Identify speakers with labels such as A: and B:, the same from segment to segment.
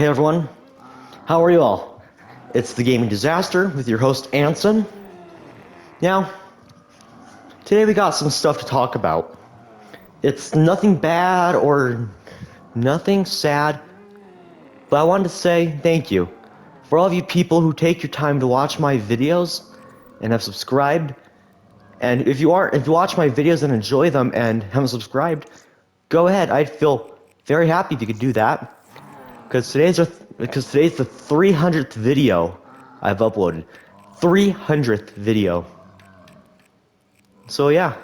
A: Hey everyone, how are you all? It's the Gaming Disaster with your host Anson. Now, today we got some stuff to talk about. It's nothing bad or nothing sad, but I wanted to say thank you for all of you people who take your time to watch my videos and have subscribed. And if you watch my videos and enjoy them and haven't subscribed, go ahead. I'd feel very happy if you could do that. Because today's the 300th video I've uploaded. 300th video. So yeah.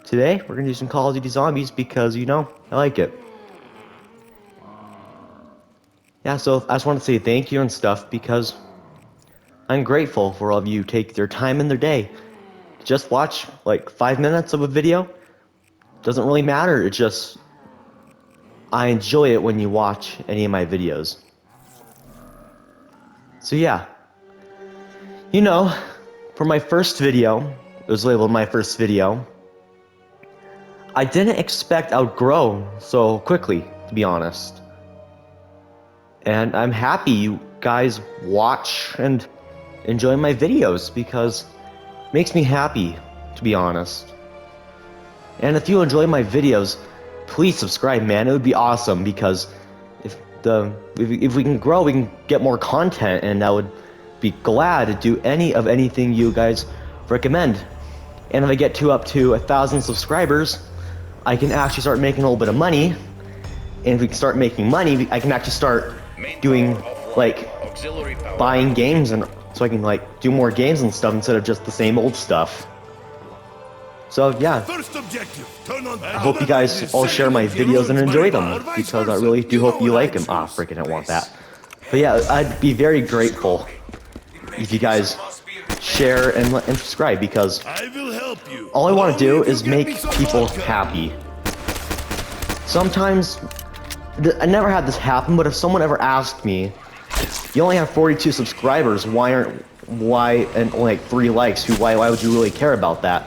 A: Today, we're gonna do some Call of Duty Zombies because, you know, I like it. Yeah, so I just want to say thank you and stuff because I'm grateful for all of you who take their time in their day. Just watch like 5 minutes of a video. Doesn't really matter, it's just I enjoy it when you watch any of my videos. So yeah. You know, for my first video, it was labeled my first video, I didn't expect I would grow so quickly, to be honest. And I'm happy you guys watch and enjoy my videos because it makes me happy, to be honest. And if you enjoy my videos, please subscribe, man. It would be awesome because if we can grow, we can get more content, and I would be glad to do anything you guys recommend. And if I get up to 1,000 subscribers, I can actually start making a little bit of money. And if we can start making money, I can actually start doing like buying games, and so I can like do more games and stuff instead of just the same old stuff. So yeah, I hope you guys all share my videos and enjoy them because I really do hope you like them. Ah, freaking, I don't want that. But yeah, I'd be very grateful if you guys share and subscribe because all I want to do is make people happy. Sometimes, I never had this happen, but if someone ever asked me, you only have 42 subscribers, and like 3 likes, why would you really care about that?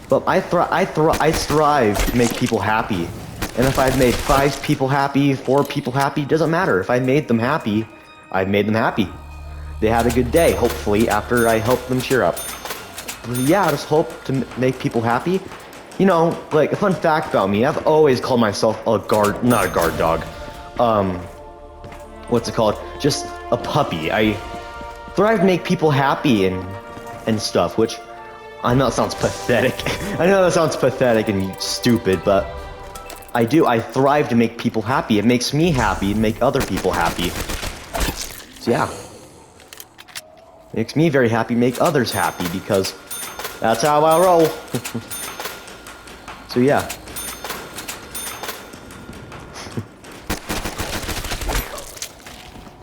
A: But I strive to make people happy. And if I've made 5 people happy, 4 people happy, doesn't matter. If I made them happy, I've made them happy. They had a good day, hopefully, after I helped them cheer up. But yeah, I just hope to make people happy. You know, like, a fun fact about me, I've always called myself not a guard dog. What's it called? Just a puppy. I thrive to make people happy and stuff, which I know that sounds pathetic. I know that sounds pathetic and stupid, but I do. I thrive to make people happy. It makes me happy and make other people happy. So yeah. Makes me very happy, make others happy, because that's how I roll. So yeah.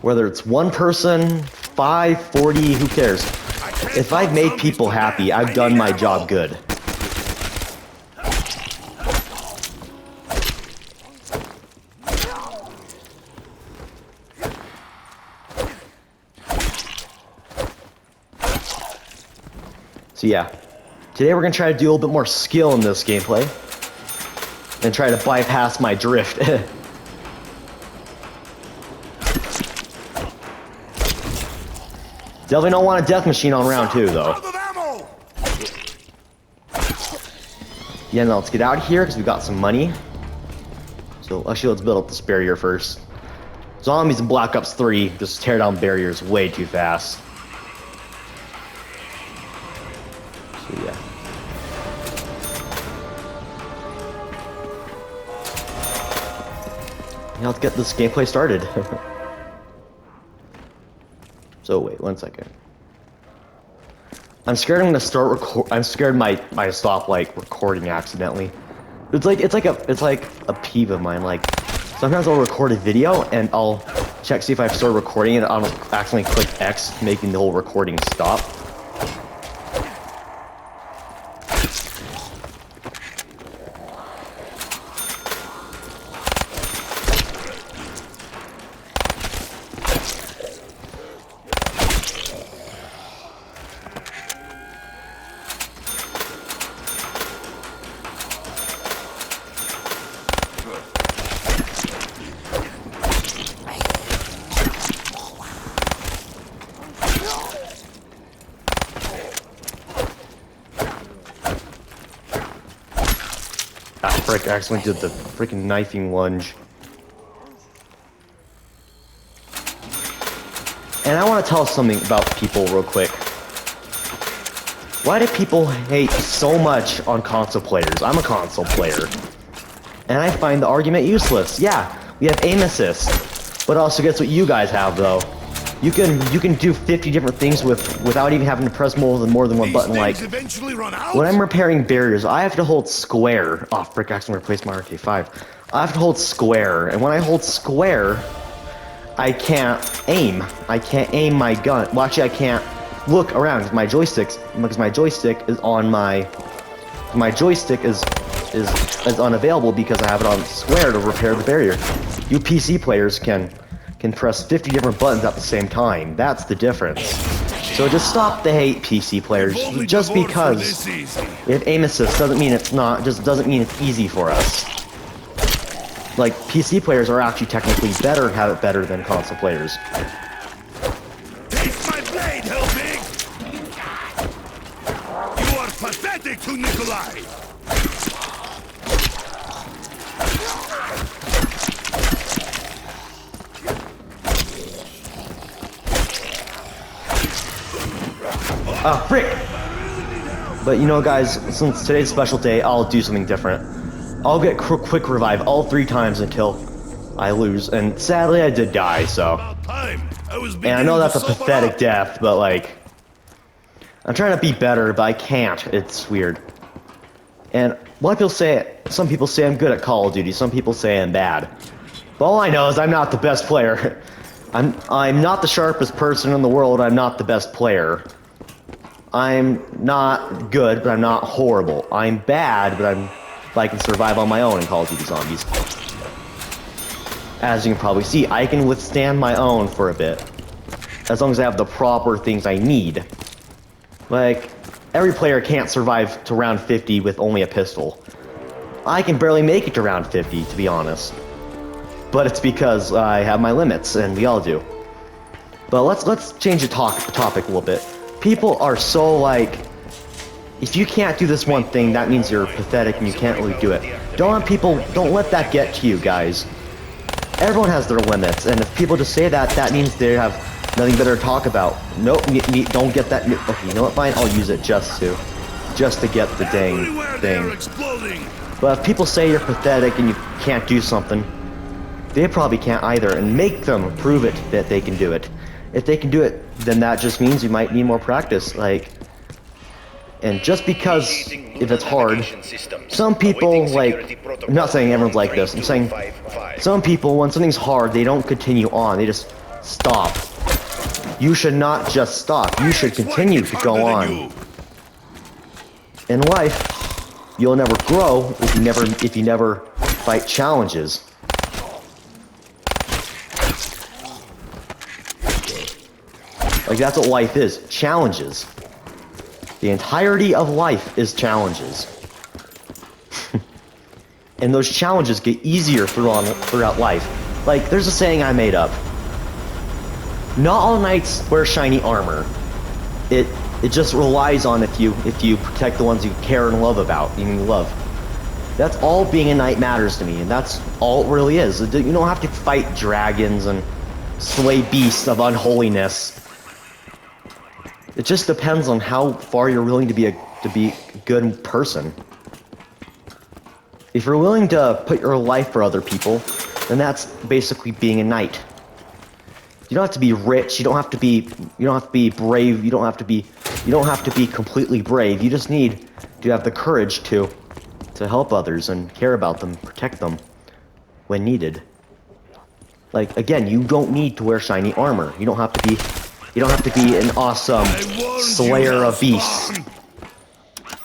A: Whether it's 1 person, 5, 40, who cares? If I've made people happy, I've done my job good. So yeah, today we're going to try to do a little bit more skill in this gameplay. And try to bypass my drift. Definitely don't want a death machine on round 2, though. Yeah, now let's get out of here, because we got some money. So, actually, let's build up this barrier first. Zombies in Black Ops 3 just tear down barriers way too fast. So, yeah. Now let's get this gameplay started. So wait, 1 second. I'm scared I'm gonna start I'm scared my stop like recording accidentally. It's like a peeve of mine. Like sometimes I'll record a video and I'll see if I've started recording it. I'll accidentally click X, making the whole recording stop. frick, I accidentally did the freaking knifing lunge. And I want to tell something about people real quick. Why do people hate so much on console players? I'm a console player. And I find the argument useless. Yeah, we have aim assist. But also guess what you guys have though? You can do 50 different things without even having to press more than one button. Like when I'm repairing barriers, I have to hold square. Oh frick, I accidentally replaced my RK5. I have to hold square, and when I hold square, I can't aim. I can't aim my gun. Well, actually, I can't look around because my joystick is on my joystick is unavailable because I have it on square to repair the barrier. You PC players can press 50 different buttons at the same time. That's the difference. So just stop the hate, PC players. Just because if aim assist doesn't mean it's not, just doesn't mean it's easy for us. Like, PC players are actually technically better and have it better than console players.
B: Take my blade, Helbig! You are pathetic to Nikolai!
A: Ah, frick! But you know, guys, since today's a special day, I'll do something different. I'll get quick revive all 3 times until I lose, and sadly I did die, so. And I know that's a pathetic death, but like, I'm trying to be better, but I can't. It's weird. And some people say I'm good at Call of Duty, some people say I'm bad. But all I know is I'm not the best player. I'm not the sharpest person in the world, I'm not the best player. I'm not good, but I'm not horrible. I'm bad, but I can survive on my own in Call of Duty Zombies. As you can probably see, I can withstand my own for a bit. As long as I have the proper things I need. Like, every player can't survive to round 50 with only a pistol. I can barely make it to round 50, to be honest. But it's because I have my limits, and we all do. But let's change the topic a little bit. People are so like, if you can't do this one thing, that means you're pathetic and you can't really do it. Don't let that get to you, guys. Everyone has their limits, and if people just say that, that means they have nothing better to talk about. Nope, don't get that. Okay, you know what? Fine, I'll use it just to get the dang thing. But if people say you're pathetic and you can't do something, they probably can't either, and make them prove it that they can do it. If they can do it, then that just means you might need more practice, like. And just because if it's hard, some people, like, I'm not saying everyone's like this, I'm saying some people, when something's hard, they don't continue on, they just stop. You should not just stop, you should continue to go on. In life, you'll never grow if you never fight challenges. Like, that's what life is, challenges. The entirety of life is challenges. And those challenges get easier throughout life. Like, there's a saying I made up. Not all knights wear shiny armor. It just relies on if you protect the ones you care and love about, you love. That's all being a knight matters to me, and that's all it really is. You don't have to fight dragons and slay beasts of unholiness. It just depends on how far you're willing to be a good person. If you're willing to put your life for other people, then that's basically being a knight. You don't have to be rich, you don't have to be brave, you don't have to be completely brave. You just need to have the courage to help others and care about them, protect them when needed. Like, again, you don't need to wear shiny armor. You don't have to be an awesome slayer of beasts.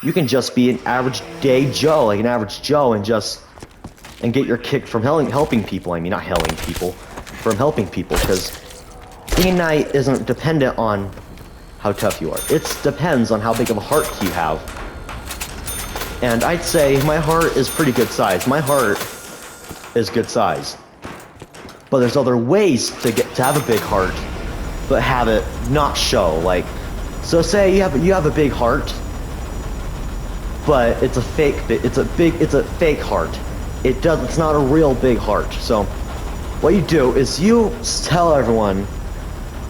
A: You can just be an average day Joe, like an average Joe, and get your kick from helping people. I mean, not helping people, from helping people, because being a knight isn't dependent on how tough you are. It depends on how big of a heart you have. And I'd say my heart is pretty good size. My heart is good size. But there's other ways to have a big heart, but have it not show. Like, so say you have a big heart, but it's a fake. It's a fake heart. It's not a real big heart. So, what you do is you tell everyone,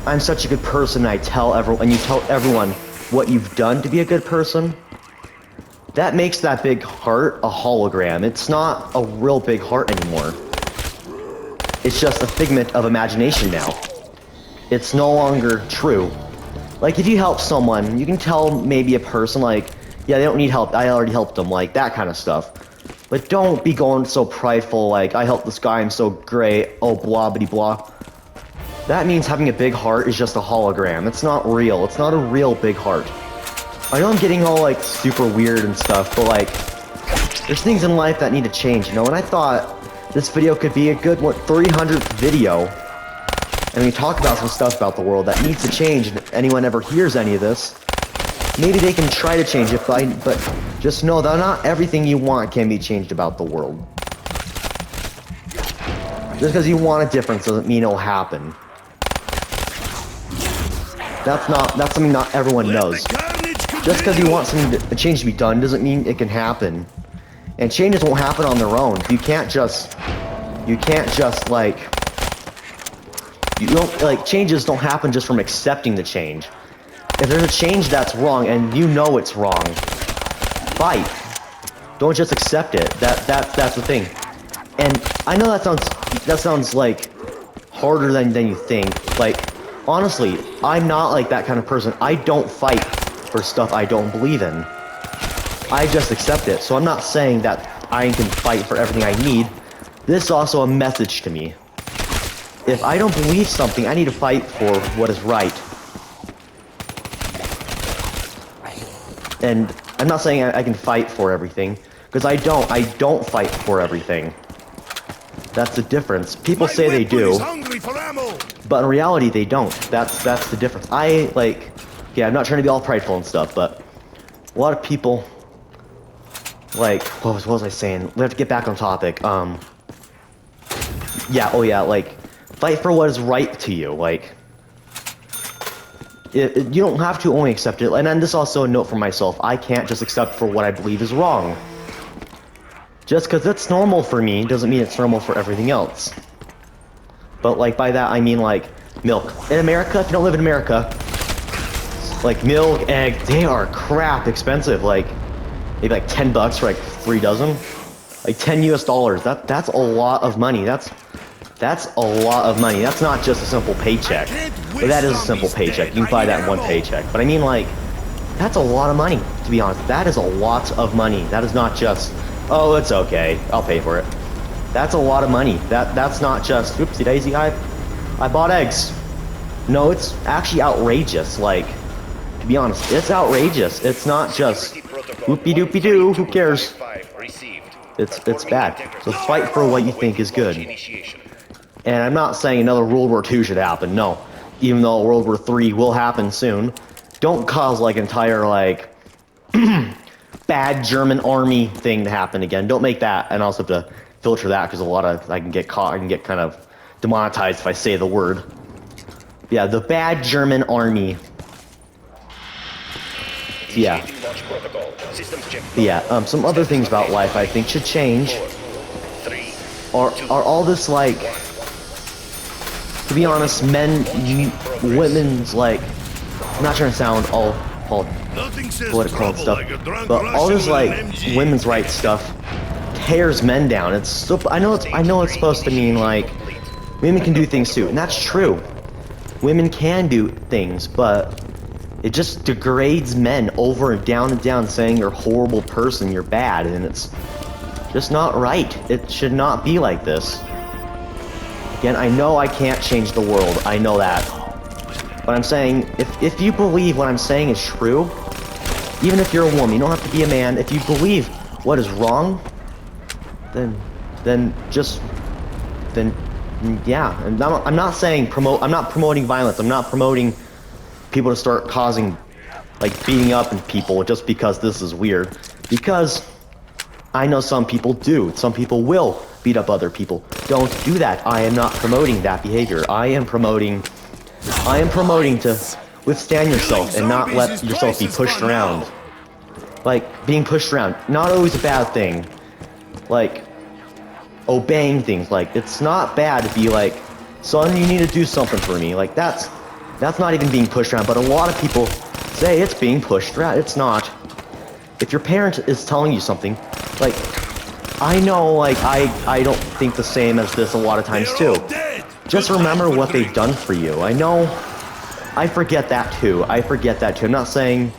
A: "I'm such a good person." And you tell everyone what you've done to be a good person. That makes that big heart a hologram. It's not a real big heart anymore. It's just a figment of imagination now. It's no longer true. Like, if you help someone, you can tell maybe a person, like, yeah, they don't need help, I already helped them, like, that kind of stuff. But don't be going so prideful, like, I helped this guy, I'm so great, oh, blah, bitty, blah. That means having a big heart is just a hologram. It's not real. It's not a real big heart. I know I'm getting all, like, super weird and stuff, but, like, there's things in life that need to change, you know? And I thought this video could be a good, 300th video. And we talk about some stuff about the world that needs to change, and if anyone ever hears any of this, maybe they can try to change it, but just know that not everything you want can be changed about the world. Just because you want a difference doesn't mean it'll happen. That's something not everyone knows. Just because you want a change to be done doesn't mean it can happen. And changes won't happen on their own. You can't just like, changes don't happen just from accepting the change. If there's a change that's wrong and you know it's wrong, fight. Don't just accept it. That's the thing. And I know that sounds like harder than you think. Like, honestly, I'm not like that kind of person. I don't fight for stuff I don't believe in. I just accept it. So I'm not saying that I can fight for everything I need. This is also a message to me. If I don't believe something, I need to fight for what is right. And I'm not saying I can fight for everything, because I don't fight for everything. That's the difference. People say they do, but in reality they don't. That's the difference. I'm not trying to be all prideful and stuff, but a lot of people, like, what was I saying? We have to get back on topic. Fight for what is right to you. Like, you don't have to only accept it. And then this is also a note for myself. I can't just accept for what I believe is wrong. Just because it's normal for me doesn't mean it's normal for everything else. But, like, by that I mean, like, milk. In America, if you don't live in America, like, milk, egg, they are crap expensive. Like, maybe like $10 for like 3 dozen. Like $10 US. That's a lot of money. That's a lot of money. That's not just a simple paycheck. But that is a simple paycheck. You can buy that in one paycheck. But I mean, like, that's a lot of money, to be honest. That is a lot of money. That is not just, oh, it's okay, I'll pay for it. That's a lot of money. That's not just, oopsie daisy, I bought eggs. No, it's actually outrageous. Like, to be honest, it's outrageous. It's not just, whoopie doopie doo, who cares? It's bad. So fight for what you think is good. And I'm not saying another World War II should happen, no. Even though World War III will happen soon. Don't cause, like, entire, like, bad German army thing to happen again. Don't make that. And I also have to filter that, because I can get kind of demonetized if I say the word. Yeah, the bad German army. Yeah. Yeah, some other things about life I think should change. Are all this, like, to be honest, women's, like, I'm not trying to sound all political and stuff, but all this, like, women's rights stuff tears men down. It's so, I know it's supposed to mean, like, women can do things too, and that's true. Women can do things, but it just degrades men over and down, saying you're a horrible person, you're bad, and it's just not right. It should not be like this. Again, I know I can't change the world, I know that. But I'm saying, if you believe what I'm saying is true, even if you're a woman, you don't have to be a man, if you believe what is wrong, then yeah. And I'm not saying I'm not promoting violence, I'm not promoting people to start causing, like, beating up people just because this is weird. Because I know some people do. Some people will beat up other people. Don't do that. I am not promoting that behavior. I am promoting to withstand yourself and not let yourself be pushed around. Like, being pushed around, not always a bad thing. Like, obeying things, like, it's not bad to be like, son, you need to do something for me. Like, that's not even being pushed around, but a lot of people say it's being pushed around. It's not. If your parent is telling you something, like, I know, like, I don't think the same as this a lot of times too. Just remember what they've done for you. I know, I forget that too. I'm not saying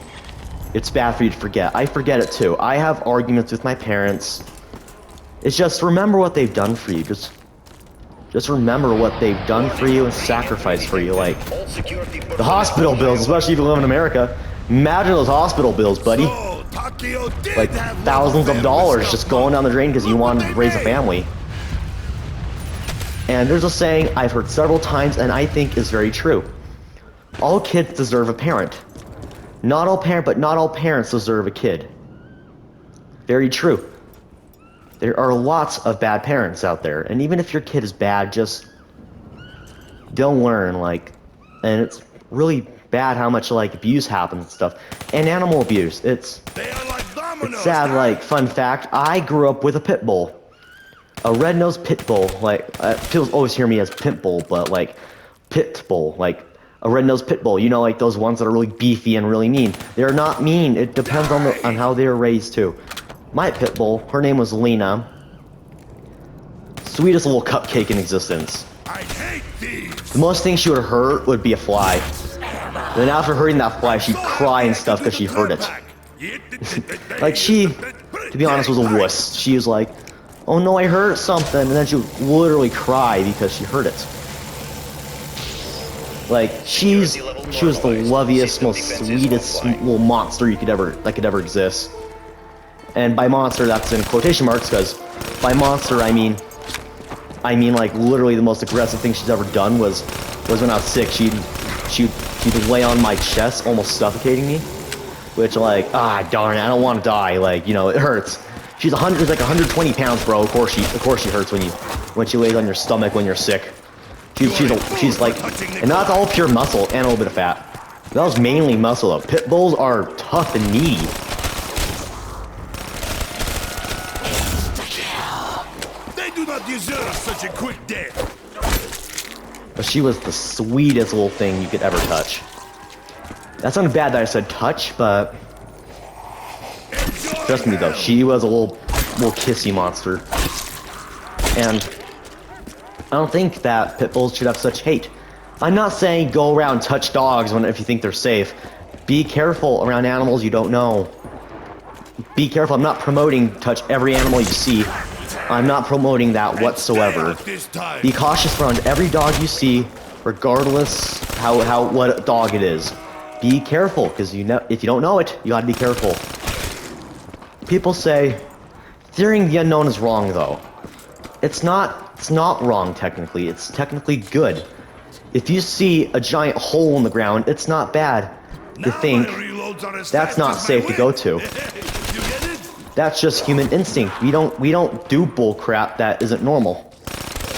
A: it's bad for you to forget. I forget it too. I have arguments with my parents. It's just remember what they've done for you. Just remember what they've done for you and sacrificed for you. Like, the hospital bills, especially if you live in America. Imagine those hospital bills, buddy. Like, thousands of dollars just going down the drain because you wanted to raise a family. And there's a saying I've heard several times and I think is very true. All kids deserve a parent. Not all parents deserve a kid. Very true. There are lots of bad parents out there, and even if your kid is bad, just don't learn, like, and it's really bad how much, like, abuse happens and stuff. And animal abuse, it's sad. Like, fun fact, I grew up with a pit bull. A red-nosed pit bull. Like, people always hear me as pit bull, but, like, pit bull, like, a red-nosed pit bull. You know, like, those ones that are really beefy and really mean. They're not mean. It depends on how they were raised, too. My pit bull, her name was Lena. Sweetest little cupcake in existence.
B: I hate these.
A: The most thing she would hurt would be a fly. Then after hurting that fly, she'd cry and stuff because she hurt it. Like, she, to be honest, was a wuss. She was like, oh no, I hurt something, and then she would literally cry because she hurt it. Like, she was the loveliest, most sweetest little monster that could ever exist. And by monster, that's in quotation marks, because by monster, I mean like literally the most aggressive thing she's ever done was when I was sick. She'd lay on my chest, almost suffocating me, which, like, darn it, I don't want to die. Like, you know, it hurts. She's like 120 pounds, bro. Of course she hurts when she lays on your stomach when you're sick. She's like, and that's all pure muscle and a little bit of fat. That was mainly muscle though. Pit bulls are tough and meaty.
B: Do not deserve such a quick death.
A: But she was the sweetest little thing you could ever touch. That sounded bad that I said touch, but trust me though, she was a little kissy monster. And I don't think that pit bulls should have such hate. I'm not saying go around and touch dogs if you think they're safe. Be careful around animals you don't know. Be careful. I'm not promoting touch every animal you see. I'm not promoting that whatsoever. Be cautious around every dog you see, regardless what dog it is. Be careful, because if you don't know it, you gotta be careful. People say fearing the unknown is wrong, though. It's not wrong technically. It's technically good. If you see a giant hole in the ground, it's not bad to think that's not safe to go to. That's just human instinct. We don't do bull crap that isn't normal.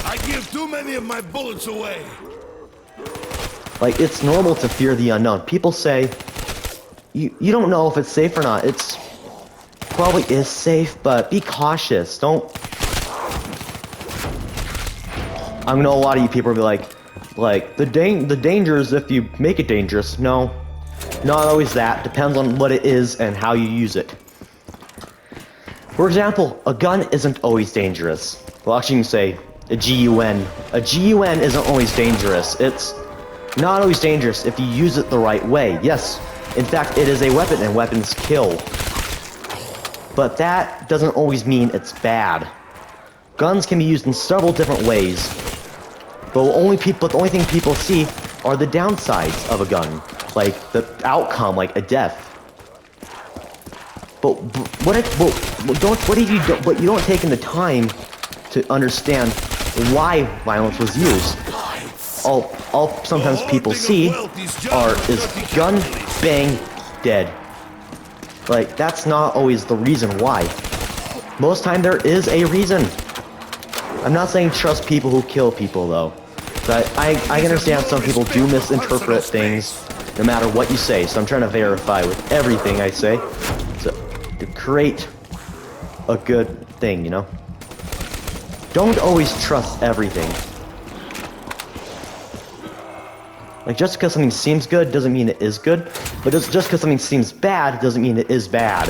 B: I give too many of my bullets away.
A: Like, it's normal to fear the unknown. People say you don't know if it's safe or not. It's probably is safe, but be cautious. Don't. I know a lot of you people will be like the danger is if you make it dangerous. No, not always that. Depends on what it is and how you use it. For example, a gun isn't always dangerous. Well, actually, you can say a GUN. A GUN isn't always dangerous. It's not always dangerous if you use it the right way. Yes, in fact, it is a weapon, and weapons kill. But that doesn't always mean it's bad. Guns can be used in several different ways. But the only thing people see are the downsides of a gun, like the outcome, like a death. But you don't take in the time to understand why violence was used. All sometimes people see is gun, bang, dead. Like, that's not always the reason why. Most time there is a reason. I'm not saying trust people who kill people though. But I understand some people do misinterpret things no matter what you say, so I'm trying to verify with everything I say. So to create a good thing, you know? Don't always trust everything. Like, just because something seems good doesn't mean it is good, but just because something seems bad doesn't mean it is bad.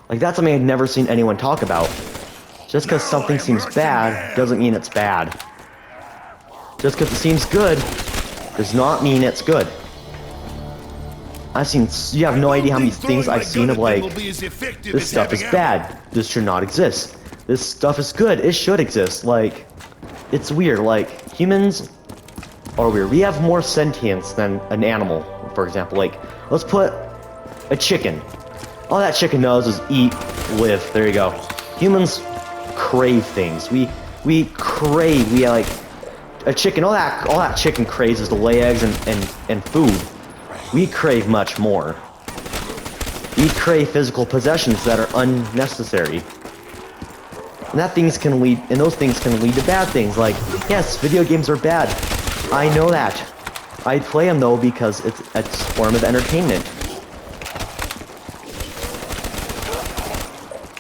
A: Like, that's something I've never seen anyone talk about. Just because something seems bad doesn't mean it's bad. Just because it seems good does not mean it's good. I've seen, you have no idea how many things I've seen of like, this stuff is bad, this should not exist. This stuff is good, it should exist. Like, it's weird, like, humans are weird. We have more sentience than an animal, for example. Like, let's put a chicken. All that chicken knows is eat, live, there you go. Humans crave things. We crave, we like, a chicken, all that chicken craves is to lay eggs and food. We crave much more. We crave physical possessions that are unnecessary. And those things can lead to bad things. Like, yes, video games are bad. I know that. I play them though because it's a form of entertainment.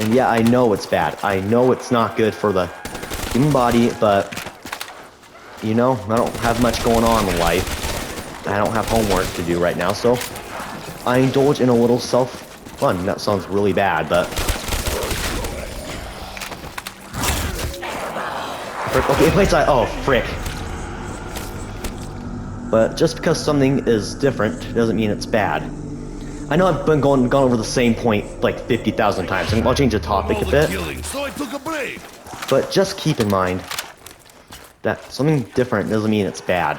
A: And yeah, I know it's bad. I know it's not good for the human body, but you know, I don't have much going on in life. I don't have homework to do right now, so I indulge in a little self-fun. That sounds really bad, but... Frick. Okay, it plays like... Oh, frick. But just because something is different doesn't mean it's bad. I know I've been gone over the same point like 50,000 times, and I'll change the topic a bit.
B: So I took a break.
A: But just keep in mind that something different doesn't mean it's bad.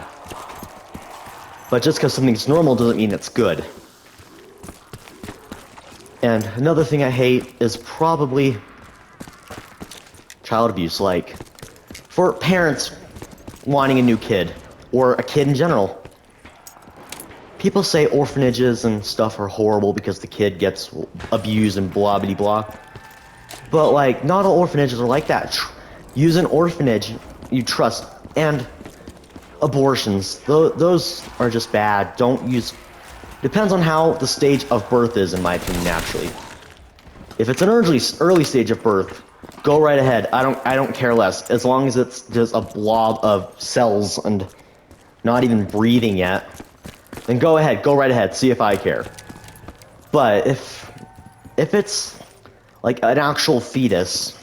A: But just because something's normal doesn't mean it's good. And another thing I hate is probably child abuse. Like, for parents wanting a new kid, or a kid in general. People say orphanages and stuff are horrible because the kid gets abused and blah blah blah. But like, not all orphanages are like that. Use an orphanage you trust, and abortions, those are just bad. Don't use... Depends on how the stage of birth is, in my opinion, naturally. If it's an early stage of birth, go right ahead. I don't care less, as long as it's just a blob of cells and not even breathing yet. Then go ahead, go right ahead, see if I care. But if it's like an actual fetus,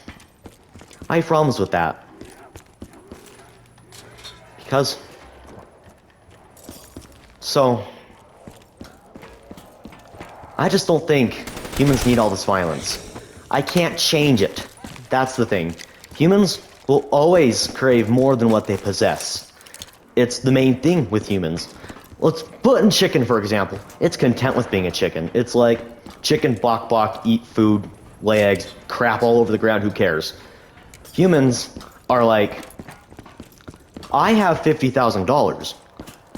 A: I have problems with that. Because... So... I just don't think humans need all this violence. I can't change it. That's the thing. Humans will always crave more than what they possess. It's the main thing with humans. Let's put in chicken, for example. It's content with being a chicken. It's like, chicken, bok bok, eat food, lay eggs, crap all over the ground, who cares? Humans are like, I have $50,000,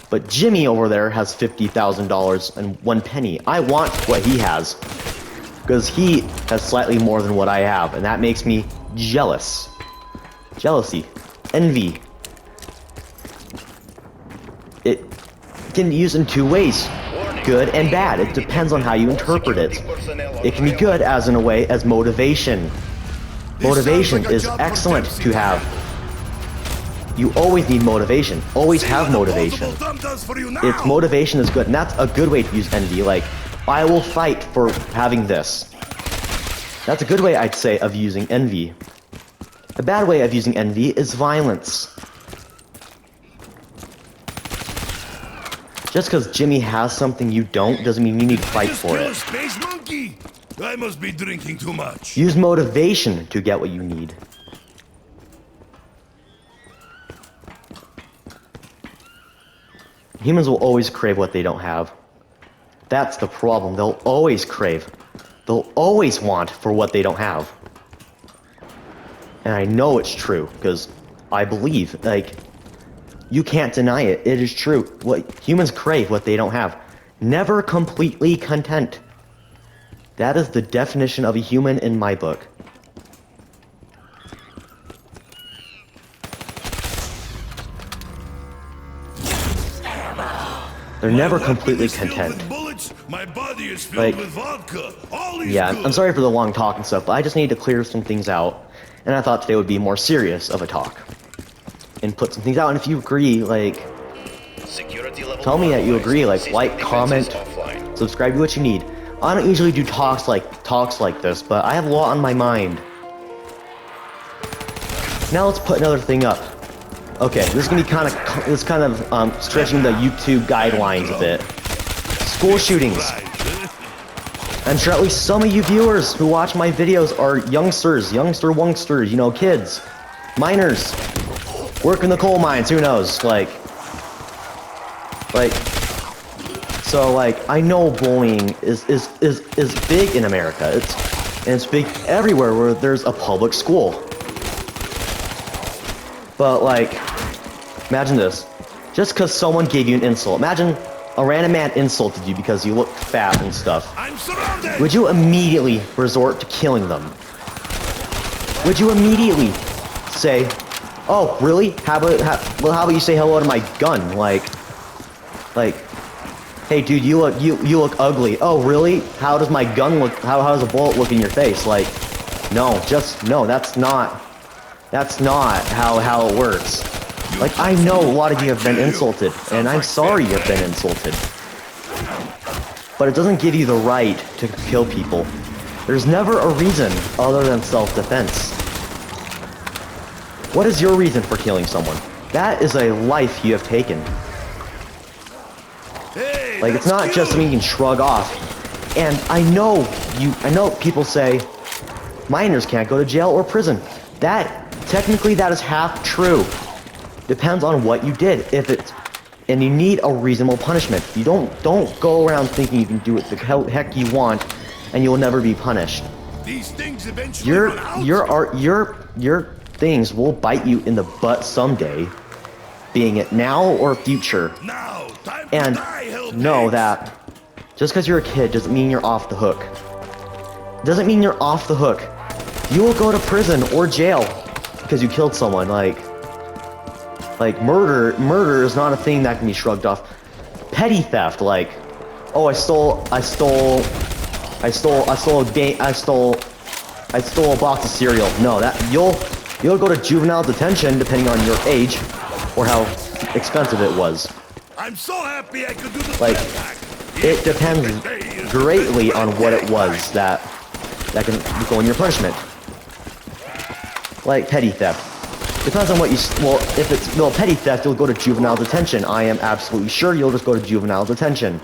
A: but Jimmy over there has $50,000 and 1 penny. I want what he has, because he has slightly more than what I have, and that makes me jealous. Jealousy. Envy. It can be used in two ways, good and bad. It depends on how you interpret it. It can be good as in a way as motivation. Motivation is excellent to have. You always need motivation. Always have motivation. Its motivation is good, and that's a good way to use envy. Like, I will fight for having this. That's a good way, I'd say, of using envy. A bad way of using envy is violence. Just because Jimmy has something you don't doesn't mean you need to fight for it.
B: Space monkey. I must be drinking too much.
A: Use motivation to get what you need. Humans will always crave what they don't have. That's the problem. They'll always crave. They'll always want for what they don't have. And I know it's true, because I believe, like, you can't deny it. It is true. What humans crave what they don't have. Never completely content. That is the definition of a human in my book. They're
B: My
A: never
B: weapon
A: completely
B: is filled
A: content.
B: with bullets, my body is filled
A: Like,
B: with vodka. All is
A: Yeah,
B: good.
A: I'm sorry for the long talk and stuff, but I just need to clear some things out. And I thought today would be more serious of a talk. And put some things out, and if you agree, like, tell me that you agree, like, comment, subscribe, do what you need. I don't usually do talks like this, but I have a lot on my mind. Now let's put another thing up. Okay, this is gonna be kind of stretching the YouTube guidelines a bit. School shootings. I'm sure at least some of you viewers who watch my videos are youngsters, wungsters, you know, kids, minors, work in the coal mines, who knows, so I know bullying is big in America. It's big everywhere where there's a public school. But imagine this. Just because someone gave you an insult, imagine a random man insulted you because you look fat and stuff.
B: I'm surrounded.
A: Would you immediately resort to killing them? Would you immediately say, "Oh, really? How about you say hello to my gun?" Like, "Hey, dude, you look ugly." "Oh, really? How does my gun look? How does a bullet look in your face?" Like, no, that's not how it works. Like, I know a lot of you have been insulted, and I'm sorry you've been insulted. But it doesn't give you the right to kill people. There's never a reason other than self-defense. What is your reason for killing someone? That is a life you have taken.
B: Hey,
A: Like, it's not just something you can shrug off. And I know people say minors can't go to jail or prison. Technically that is half true. Depends on what you did. And you need a reasonable punishment. You don't go around thinking you can do what the heck you want and you'll never be punished.
B: These things eventually run out.
A: Your things will bite you in the butt someday, being it now or future.
B: Now, time to
A: And
B: die, hell
A: know
B: pigs.
A: that just because you're a kid doesn't mean you're off the hook. Doesn't mean you're off the hook. You will go to prison or jail because you killed someone. Like murder is not a thing that can be shrugged off. Petty theft, oh, I stole a box of cereal. No, you'll go to juvenile detention depending on your age or how expensive it was.
B: I'm so happy I could do the
A: Like,
B: flashback.
A: it depends greatly on what it was that can go in your punishment. Like petty theft. Depends on what you, if it's, petty theft, you'll go to juvenile detention. I am absolutely sure you'll just go to juvenile detention.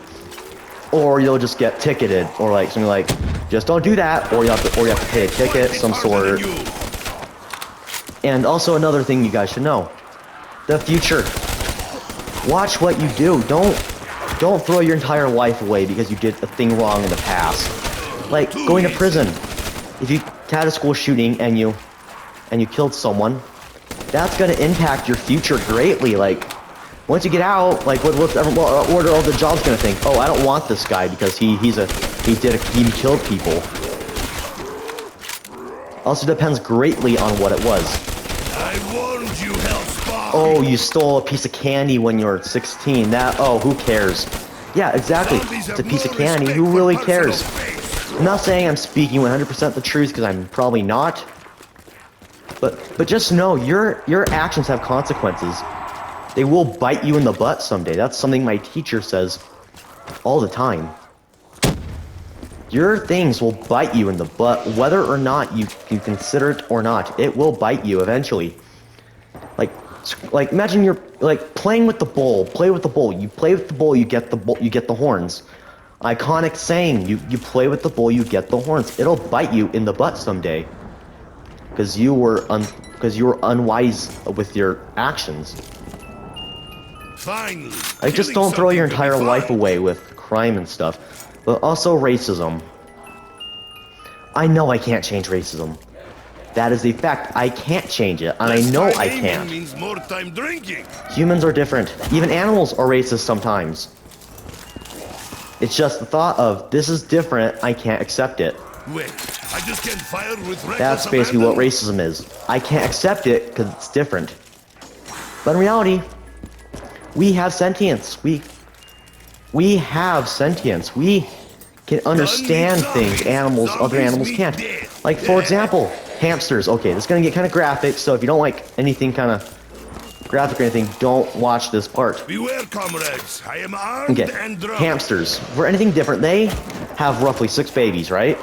A: Or you'll just get ticketed, or something like, just don't do that, or you have to pay a ticket, some sort. And also another thing you guys should know. The future. Watch what you do. Don't throw your entire life away because you did a thing wrong in the past. Like, going to prison. If you had a school shooting and you killed someone, that's gonna impact your future greatly. Like, once you get out, what are all the jobs gonna think? Oh, I don't want this guy because he killed people. Also depends greatly on what it was.
B: I warned you, Hellspawn.
A: Oh, you stole a piece of candy when you were 16. Who cares? Yeah, exactly. It's a piece of candy. Who really cares? I'm not saying I'm speaking 100% the truth because I'm probably not. But just know your actions have consequences. They will bite you in the butt someday. That's something my teacher says all the time. Your things will bite you in the butt, whether or not you can consider it or not. It will bite you eventually. Like imagine you're playing with the bull. Play with the bull. You play with the bull, you get the horns. Iconic saying. You play with the bull, you get the horns. It'll bite you in the butt someday. Because you were unwise with your actions.
B: Finally.
A: Just don't throw your entire life away with crime and stuff. But also racism. I know I can't change racism. That is a fact. I can't change it, and I know I can't.
B: Means more time drinking.
A: Humans are different. Even animals are racist sometimes. It's just the thought of, this is different, I can't accept it.
B: Wait, I just can't fire with reckless
A: That's basically what
B: abandon?
A: racism is. I can't accept it because it's different. But in reality, we have sentience. We have sentience. We can understand things other animals can't. Like, for example, hamsters. Okay, this is gonna get kind of graphic, so if you don't like anything kind of graphic or anything, don't watch this part.
B: Beware, comrades. I am armed
A: Okay,
B: and drunk.
A: hamsters. For anything different, they have roughly 6 babies, right?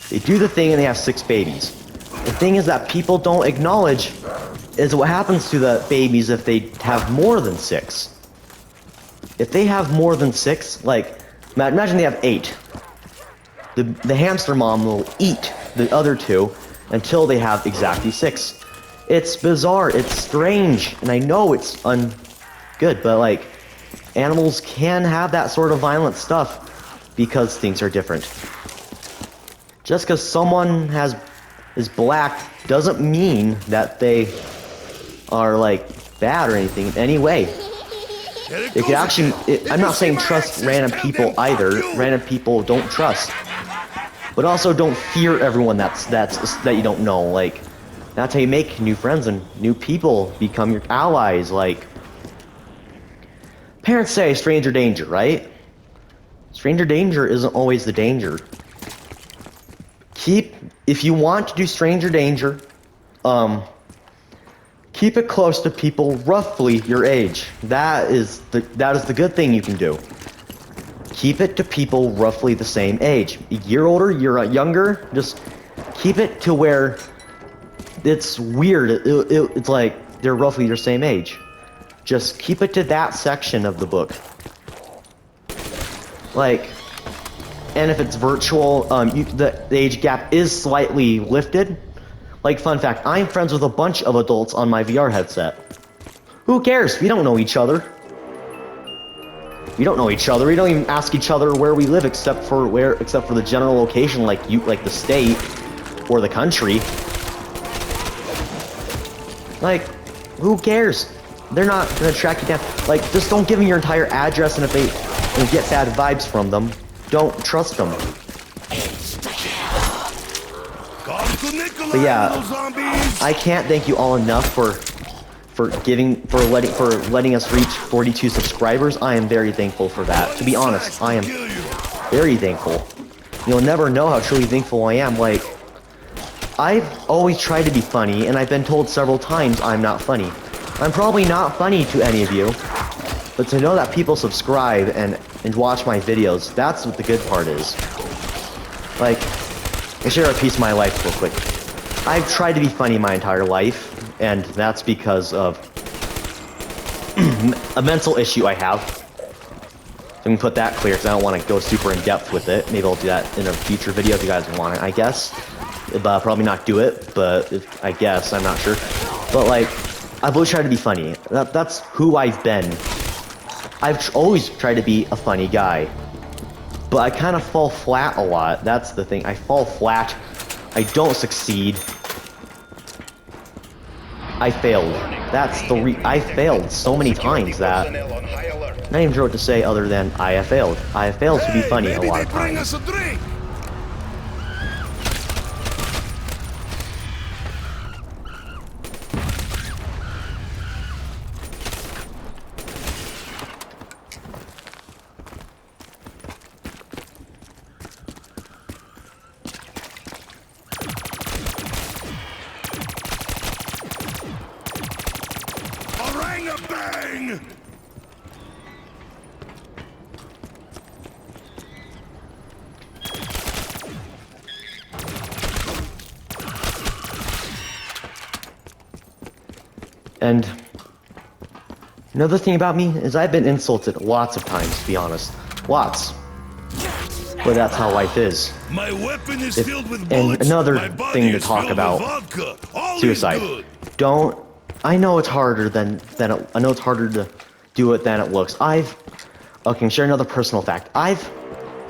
A: They do the thing and they have 6 babies. The thing is that people don't acknowledge is what happens to the babies if they have more than 6. If they have more than 6, like, imagine they have 8. The hamster mom will eat the other 2 until they have exactly 6. It's bizarre, it's strange, and I know it's good, but like, animals can have that sort of violent stuff because things are different. Just because someone is black doesn't mean that they are like bad or anything in any way. It could actually, I'm not saying trust random people either. Random people don't trust, but also don't fear everyone that you don't know. Like, that's how you make new friends and new people become your allies. Like, parents say stranger danger, right? Stranger danger isn't always the danger. If you want to do stranger danger, keep it close to people roughly your age. That is the good thing you can do. Keep it to people roughly the same age. A year older, you're younger, just keep it to where it's weird. It's like they're roughly your same age. Just keep it to that section of the book. Like, and if it's virtual, the age gap is slightly lifted. Like, fun fact, I'm friends with a bunch of adults on my VR headset. Who cares? We don't know each other. We don't know each other. We don't even ask each other where we live except for the general location, like the state or the country. Like, who cares? They're not gonna track you down. Like, just don't give them your entire address, and if they get bad vibes from them, don't trust them. But yeah, I can't thank you all enough for letting us reach 42 subscribers. I am very thankful for that. To be honest, I am very thankful. You'll never know how truly thankful I am. Like, I've always tried to be funny, and I've been told several times I'm not funny. I'm probably not funny to any of you, but to know that people subscribe and watch my videos, that's what the good part is. Like, I'll share a piece of my life real quick. I've tried to be funny my entire life, and that's because of a mental issue I have. So I can put that clear, because I don't want to go super in depth with it. Maybe I'll do that in a future video if you guys want it, I guess. But I'll probably not do it, but I guess, I'm not sure. But like, I've always tried to be funny. That's who I've been. I've always tried to be a funny guy. But I kind of fall flat a lot. That's the thing. I fall flat. I don't succeed. I failed. I failed so many times that I'm not even sure what to say other than I have failed. I have failed to be funny a lot of times.
B: Bang!
A: And another thing about me is I've been insulted lots of times, to be honest. Lots. But that's how life is.
B: My weapon is filled with bullets.
A: And another thing to talk about, suicide. I know it's harder I know it's harder to do it than it looks. Okay, share another personal fact. I've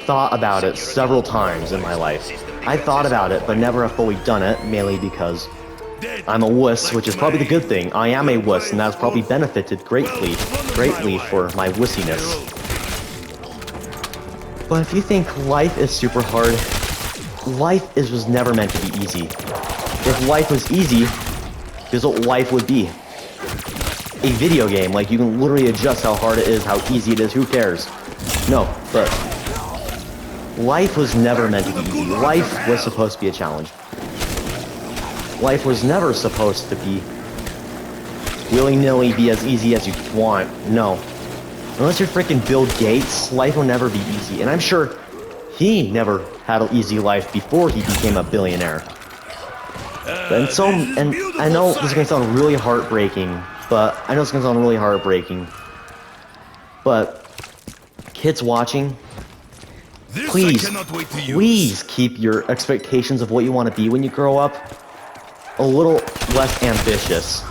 A: thought about it several times in my life. I've thought about it, but never have fully done it, mainly because I'm a wuss, which is probably the good thing. I am a wuss, and that's probably benefited greatly for my wussiness. But if you think life is super hard, life was never meant to be easy. If life was easy, here's what life would be. a video game. Like, you can literally adjust how hard it is, how easy it is, who cares? No, but life was never meant to be easy. Life was supposed to be a challenge. Life was never supposed to be willy-nilly be as easy as you want. No. Unless you're freaking Bill Gates, life will never be easy. And I'm sure he never had an easy life before he became a billionaire. And I know this is gonna sound really heartbreaking, but kids watching, please keep your expectations of what you want to be when you grow up a little less ambitious.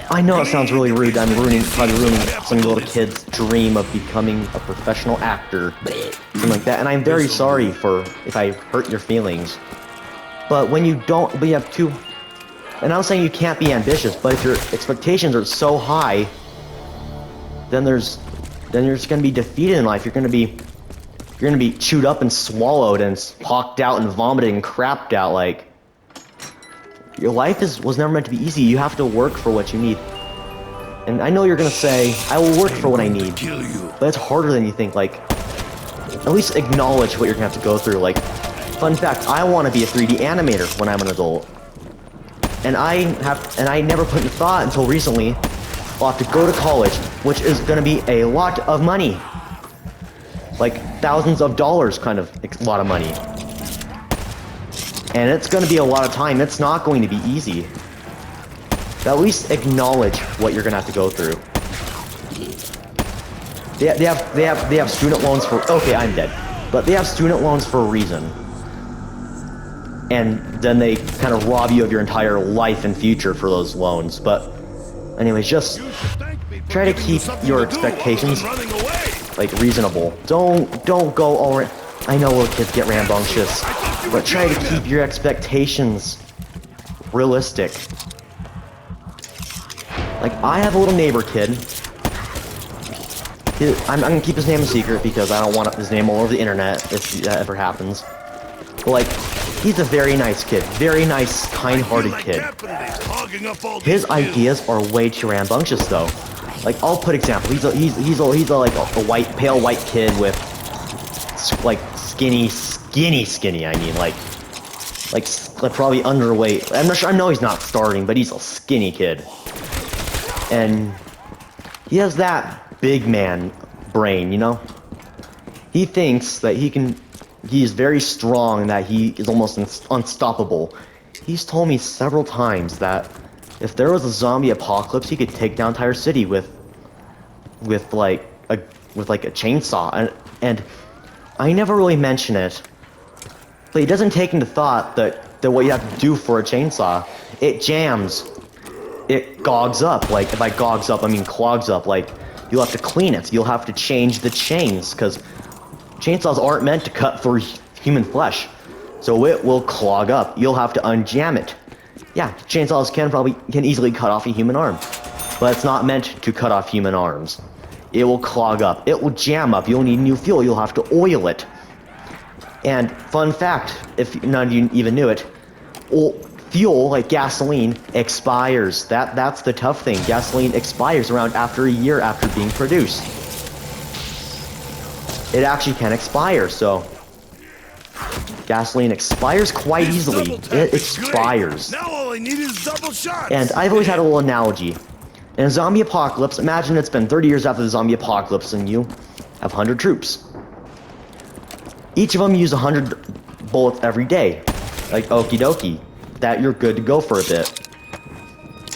A: I know it sounds really rude. I'm probably ruining some little kid's dream of becoming a professional actor, something like that. And I'm very sorry if I hurt your feelings. But when you have two, and I'm saying you can't be ambitious, but if your expectations are so high, then you're just gonna be defeated in life. You're gonna be chewed up and swallowed and hawked out and vomited and crapped out. Like, your life was never meant to be easy. You have to work for what you need. And I know you're gonna say, I will work for what I need, but it's harder than you think. Like, at least acknowledge what you're gonna have to go through. Like, fun fact, I want to be a 3D animator when I'm an adult. And I never put in thought until recently, I'll have to go to college, which is gonna be a lot of money. Like, thousands of dollars, kind of a lot of money. And it's gonna be a lot of time. It's not going to be easy. But at least acknowledge what you're gonna have to go through. They have student loans for, okay, I'm dead. But they have student loans for a reason. And then they kind of rob you of your entire life and future for those loans. But anyways, just try to keep your expectations like reasonable. Don't go over. I know little kids get rambunctious, but try to keep your expectations realistic. Like, I have a little neighbor kid. I'm gonna keep his name a secret because I don't want his name all over the internet if that ever happens. But like, he's a very nice kid, very nice, kind-hearted kid. His ideas are way too rambunctious, though. Like, I'll put example. He's a pale white kid with like skinny. I mean, like probably underweight. I'm not sure. I know he's not starving, but he's a skinny kid, and he has that big man brain. You know, he thinks that he's very strong and that he is almost unstoppable. He's told me several times that if there was a zombie apocalypse, he could take down entire city with like a chainsaw. And I never really mention it, but he doesn't take into thought that what you have to do for a chainsaw, it jams, it gogs up. Like, if I gogs up, I mean clogs up. Like, you'll have to clean it. You'll have to change the chains, because chainsaws aren't meant to cut for human flesh, so it will clog up. You'll have to unjam it. Yeah, chainsaws can easily cut off a human arm, but it's not meant to cut off human arms. It will clog up. It will jam up. You'll need new fuel. You'll have to oil it. And fun fact, if none of you even knew it, fuel, like gasoline, expires. That's the tough thing. Gasoline expires around after a year after being produced. It actually can expire, so gasoline expires quite easily. It expires.
B: Now all I need is double shots.
A: And I've always had a little analogy. In a zombie apocalypse, imagine it's been 30 years after the zombie apocalypse and you have 100 troops. Each of them use 100 bullets every day. Like, okie dokie. That you're good to go for a bit.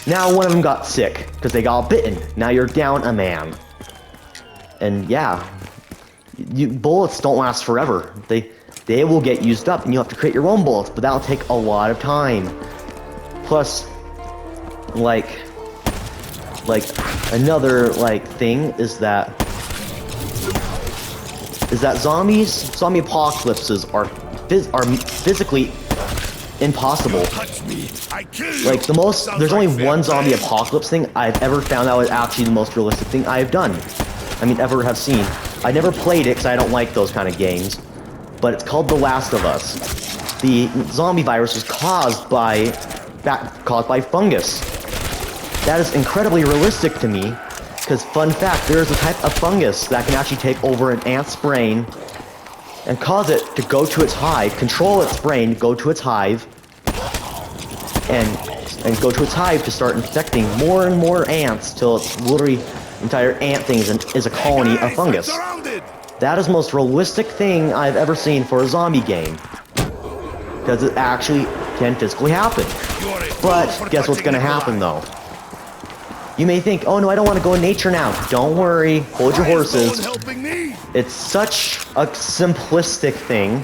A: Now one of them got sick because they got bitten. Now you're down a man. And yeah, bullets don't last forever. They will get used up and you have to create your own bullets, but that'll take a lot of time. Plus, like another thing is that zombie apocalypses are physically impossible. Like, there's only one zombie apocalypse thing I've ever found that was actually the most realistic thing I've done. I mean, ever have seen. I never played it because I don't like those kind of games, but it's called The Last of Us. The zombie virus was caused by fungus. That is incredibly realistic to me, because fun fact, there is a type of fungus that can actually take over an ant's brain and cause it to go to its hive, control its brain, go to its hive, and go to its hive to start infecting more and more ants till it's literally entire ant thing is a colony of fungus. That is the most realistic thing I've ever seen for a zombie game, because it actually can physically happen. But guess what's gonna happen though? You may think, oh no, I don't want to go in nature now. Don't worry, hold your horses. It's such a simplistic thing.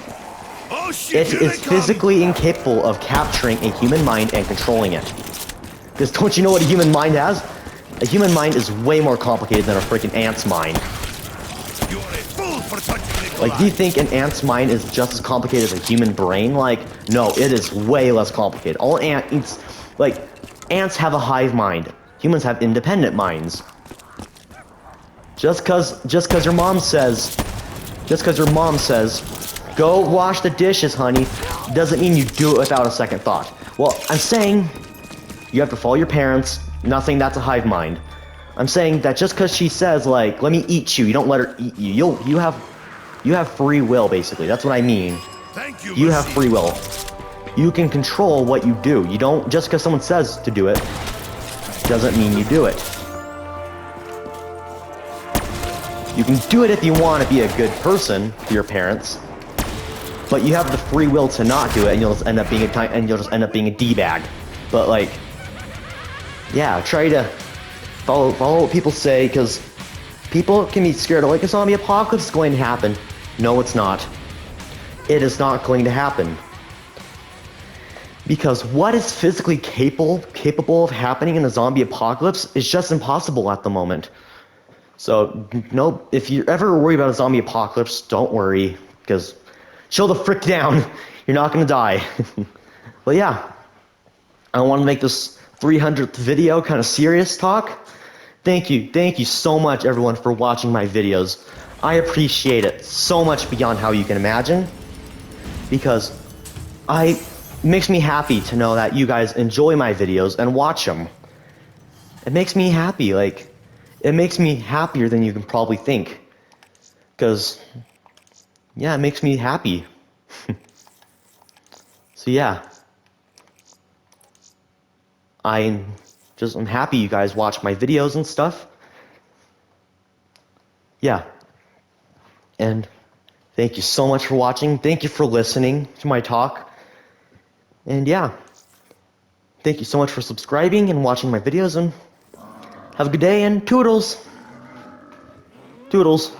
A: It is physically incapable of capturing a human mind and controlling it. Because don't you know what a human mind has? A human mind is way more complicated than a freaking ant's mind. Like, do you think an ant's mind is just as complicated as a human brain? Like, no, it is way less complicated. Ants have a hive mind. Humans have independent minds. Just cause your mom says, go wash the dishes, honey, doesn't mean you do it without a second thought. Well, I'm saying you have to follow your parents. Not saying that's a hive mind. I'm saying that just cause she says, like, let me eat you, you don't let her eat you. You have free will, basically. That's what I mean. You have free will. You can control what you do. You don't, just cause someone says to do it, doesn't mean you do it. You can do it if you want to be a good person to your parents, but you have the free will to not do it, and you'll just end up being a d-bag. But like, yeah, try to follow what people say, because people can be scared of, like, a zombie apocalypse is going to happen. No, it's not. It is not going to happen. Because what is physically capable of happening in a zombie apocalypse is just impossible at the moment. So, no, if you're ever worried about a zombie apocalypse, don't worry, because chill the frick down. You're not gonna die. But yeah, I want to make this 300th video kind of serious talk. Thank you so much, everyone, for watching my videos. I appreciate it so much beyond how you can imagine, because it makes me happy to know that you guys enjoy my videos and watch them. It makes me happy, like, it makes me happier than you can probably think. Because, yeah, it makes me happy. So yeah. I'm happy you guys watch my videos and stuff. Yeah. And thank you so much for watching. Thank you for listening to my talk. And yeah, thank you so much for subscribing and watching my videos, and have a good day, and toodles! Toodles.